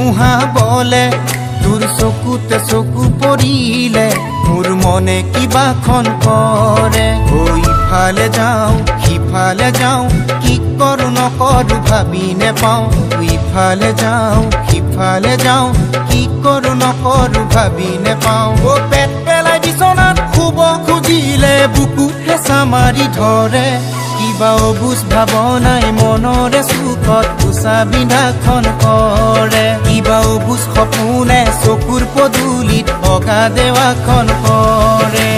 ধুমুহা বলে তোৰ চকুতে চকু পৰিলে মোৰ মনে কিবাখন কৰে ইফালে যাওঁ সিফালে যাওঁ কি কৰো নকৰো ভাবি নেপাওঁ ইফালে যাওঁ সিফালে যাওঁ কি কৰো নকৰো ভাবি নেপাওঁ পেট পেলাই বিচনাত শুব খুজিলে বুকু হেঁচা মাৰি ধৰে কিবা অবুজ ভাৱনাই মনৰে চুকত কোচা বিন্ধাখন কৰে কিবা অবুজ সপোনে চকুৰ পদূলিত অগা দেৱাখন কৰে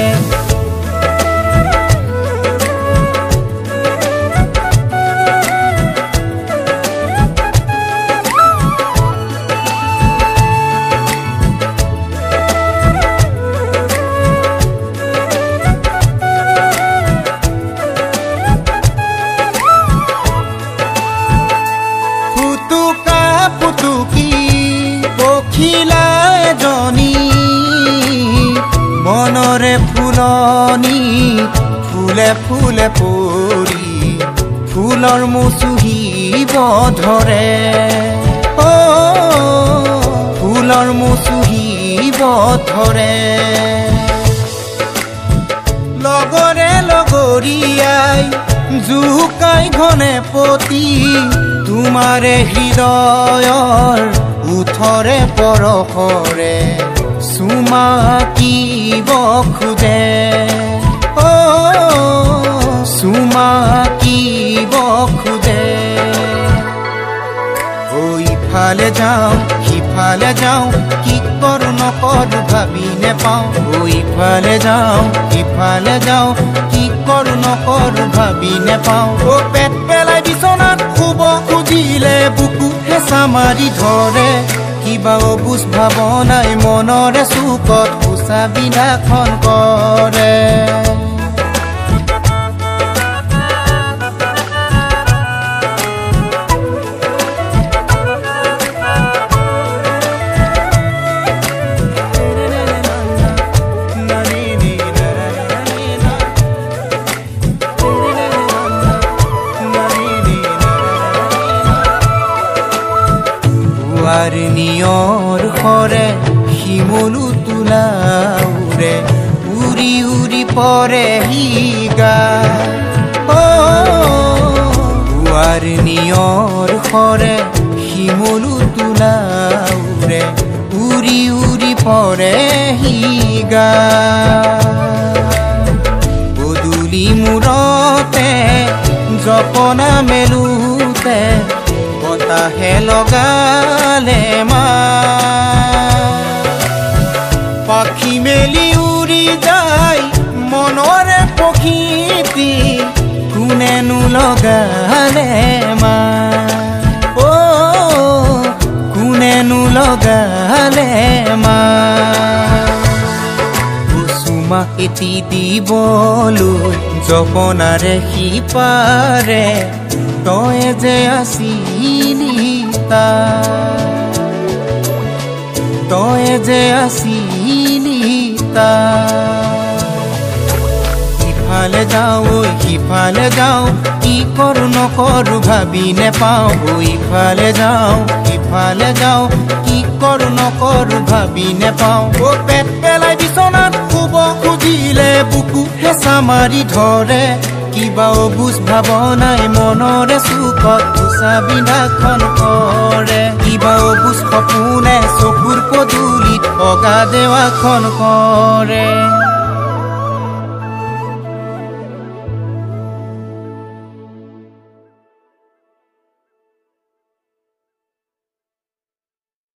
মনৰে ফুলনি ফুলে ফুলে পৰি ফুলৰ মুচুহিব ধৰে ফুলৰ মুচুহিব ধৰে লগৰে লগৰীয়াই জুকাই ঘনে পতি তোমাৰে হৃদয়ৰ উঠৰে পৰশৰে চুমাকিব খোজে চুমাকিব খোজে ইফালে যাওঁ সিফালে যাওঁ কি কৰো নকৰো ভাবি নেপাওঁ ইফালে যাওঁ সিফালে যাওঁ কি কৰো নকৰো ভাবি নেপাওঁ পেট পেলাই বিচনাত শুব খুজিলে বুকু হেঁচা মাৰি ধৰে কিবা অবুজ ভাৱনাই মনৰে চুকত কোচা বিন্ধাখন কৰে নিয়ৰ খৰে শিমলু তোলাউৰে উৰি উৰি পৰে হিগা নিয়ৰ খৰে শিমলু তোলাউৰে উৰি উৰি পৰে হিগা পদূলি মূৰতে জপনা মেলোতে বতাহে লগালে মা পাখি মেলি উৰি যায় মনৰে পখিতি কোনেনো লগালে মা কোনেনো লগালে মা কুসুমা এটি দিবলৈ জপনাৰে সিপাৰে তই যে আছিলি তই যে আছিলি ইফালে যাওঁ সিফালে যাওঁ কি কৰো নকৰো ভাবি নেপাওঁ ইফালে যাওঁ সিফালে যাওঁ কি কৰো নকৰো ভাবি নেপাওঁ পেট পেলাই বিচনাত শুব খুজিলে বুকু হেঁচা মাৰি ধৰে কিবা অবুজ ভাৱনাই মনৰে চুকত কোচা বিন্ধাখন কৰে কিবা অবুজ সপোনে চকুৰ পদূলিত অগা দেৱাখন কৰে